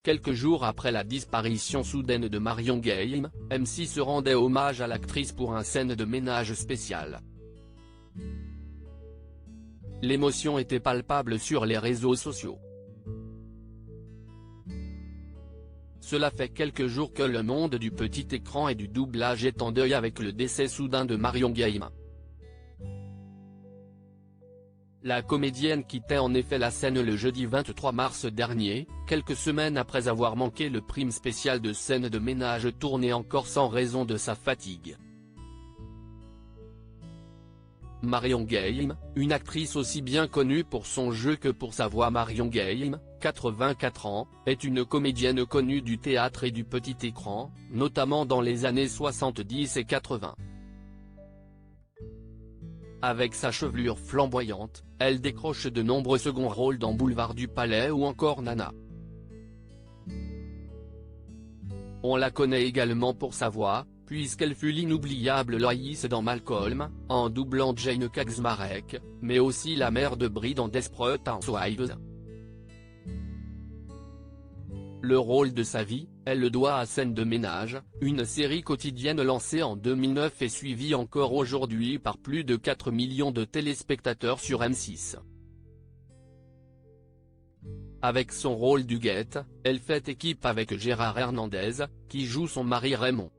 Quelques jours après la disparition soudaine de Marion Game, M6 rendait hommage à l'actrice pour un scène de ménage spécial. L'émotion était palpable sur les réseaux sociaux. Cela fait quelques jours que le monde du petit écran et du doublage est en deuil avec le décès soudain de Marion Game. La comédienne quittait en effet la scène le jeudi 23 mars dernier, quelques semaines après avoir manqué le prime spécial de scène de ménage tourné en Corse en raison de sa fatigue. Marion Game, une actrice aussi bien connue pour son jeu que pour sa voix. Marion Game, 84 ans, est une comédienne connue du théâtre et du petit écran, notamment dans les années 70 et 80. Avec sa chevelure flamboyante, elle décroche de nombreux seconds rôles dans Boulevard du Palais ou encore Nana. On la connaît également pour sa voix, puisqu'elle fut l'inoubliable Loïs dans Malcolm, en doublant Jane Kaczmarek, mais aussi la mère de Brie dans Desperate Housewives. Le rôle de sa vie, elle le doit à Scène de ménage, une série quotidienne lancée en 2009 et suivie encore aujourd'hui par plus de 4 millions de téléspectateurs sur M6. Avec son rôle d'Huguette, elle fait équipe avec Gérard Hernandez, qui joue son mari Raymond.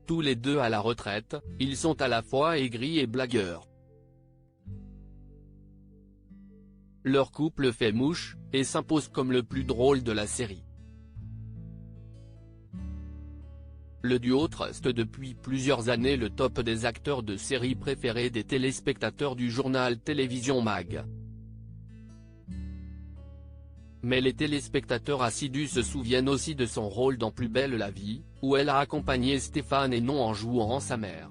Tous les deux à la retraite, ils sont à la fois aigris et blagueurs. Leur couple fait mouche, et s'impose comme le plus drôle de la série. Le duo truste depuis plusieurs années le top des acteurs de séries préférés des téléspectateurs du journal Télévision Mag. Mais les téléspectateurs assidus se souviennent aussi de son rôle dans Plus belle la vie, où elle a accompagné Stéphane Hénon en jouant sa mère.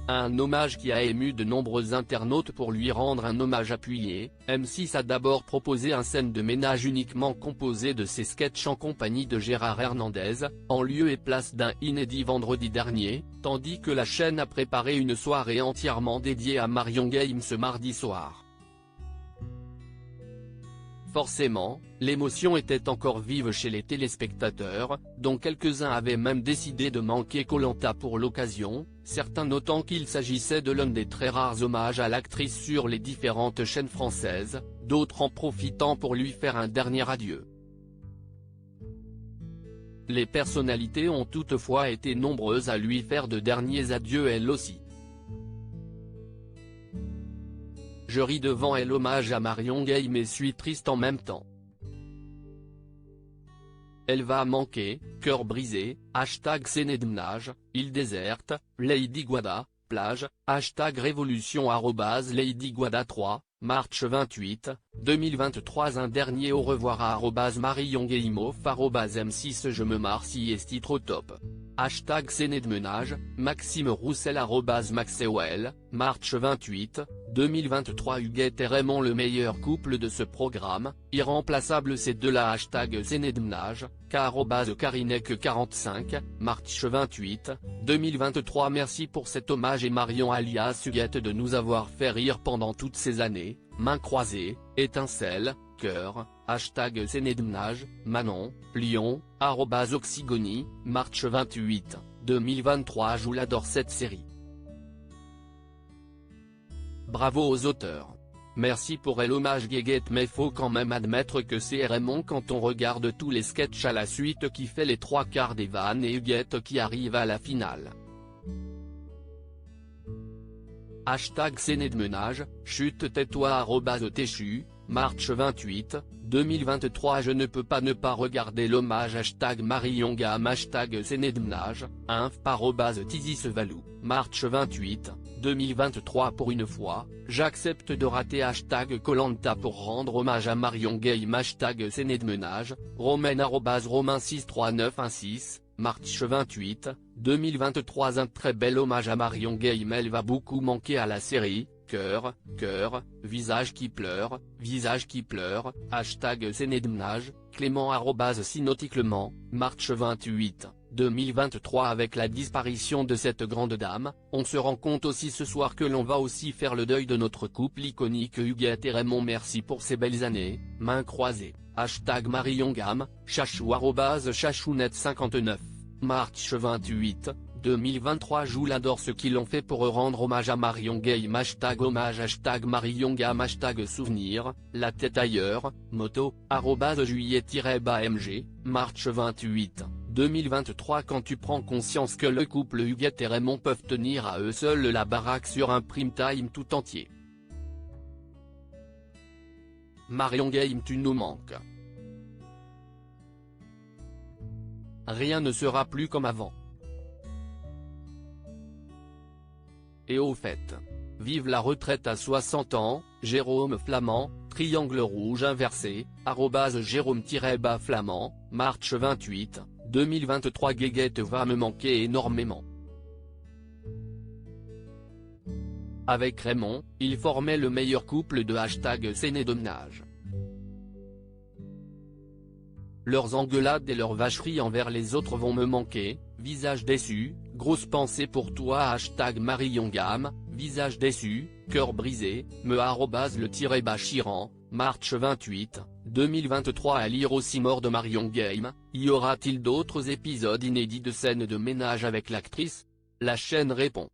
Un hommage qui a ému de nombreux internautes. Pour lui rendre un hommage appuyé, M6 a d'abord proposé un scène de ménage uniquement composé de ses sketchs en compagnie de Gérard Hernandez, en lieu et place d'un inédit vendredi dernier, tandis que la chaîne a préparé une soirée entièrement dédiée à Marion Game ce mardi soir. Forcément, l'émotion était encore vive chez les téléspectateurs, dont quelques-uns avaient même décidé de manquer Koh-Lanta pour l'occasion, certains notant qu'il s'agissait de l'un des très rares hommages à l'actrice sur les différentes chaînes françaises, d'autres en profitant pour lui faire un dernier adieu. Les personnalités ont toutefois été nombreuses à lui faire de derniers adieux elles aussi. Je ris devant elle. Hommage à Marion Game et suis triste en même temps. Elle va manquer, cœur brisé, #scène de ménage, île déserte, Lady Guada, plage, #révolution @LadyGuada3, March 28, 2023. Un dernier au revoir à @Marion Gameoff @M6. Je me marre si est trop top. #scène de ménage, Maxime Roussel @Maxewell, March 28, 2023. Huguette et Raymond, le meilleur couple de ce programme, irremplaçable ces deux-là. #scène de ménage, Karinek45, March 28, 2023. Merci pour cet hommage et Marion alias Huguette de nous avoir fait rire pendant toutes ces années. Mains croisées, étincelles, cœur, #scène de ménage, Manon, Lyon, @Oxygony, March 28, 2023. Je l'adore cette série. Bravo aux auteurs. Merci pour l'hommage Guéguette, mais faut quand même admettre que c'est Raymond quand on regarde tous les sketchs à la suite qui fait les trois quarts des vannes et Huguette qui arrive à la finale. #scène de ménage, chute tais-toi @Téchu, March 28, 2023. Je ne peux pas ne pas regarder l'hommage #Marion Game #scène de ménage, inf par @Tizi-Sevalou, March 28, 2023. Pour une fois, j'accepte de rater #Koh-Lanta pour rendre hommage à Marion Game #scène de ménage, Romain @Romain63916, March 28, 2023. Un très bel hommage à Marion Game. Elle va beaucoup manquer à la série. Cœur, cœur, visage qui pleure, #scène de ménage, Clément @Sinoticlement, March 28, 2023. Avec la disparition de cette grande dame, on se rend compte aussi ce soir que l'on va aussi faire le deuil de notre couple iconique Huguette et Raymond. Merci pour ces belles années, mains croisées, #MarionGam, chachou @chachounet59, March 28, 2023. Joue adore ceux qui l'ont fait pour rendre hommage à Marion Game, #hommage, #MarionGam, #souvenir, la tête ailleurs, moto, @juillet-bamg, March 28, 2023. Quand tu prends conscience que le couple Huguette et Raymond peuvent tenir à eux seuls la baraque sur un prime time tout entier. Marion Game, tu nous manques. Rien ne sera plus comme avant. Et au fait, vive la retraite à 60 ans, Jérôme Flamand, triangle rouge inversé, @Jérôme-Flamand, March 28, 2023. Guéguette va me manquer énormément. Avec Raymond, ils formaient le meilleur couple de #Sénédomnage. Leurs engueulades et leurs vacheries envers les autres vont me manquer, visage déçu, grosse pensée pour toi #MarionGam, visage déçu, cœur brisé, me @le-Chiran, March 28, 2023. À lire aussi. Mort de Marion Game, y aura-t-il d'autres épisodes inédits de scènes de ménage avec l'actrice? La chaîne répond.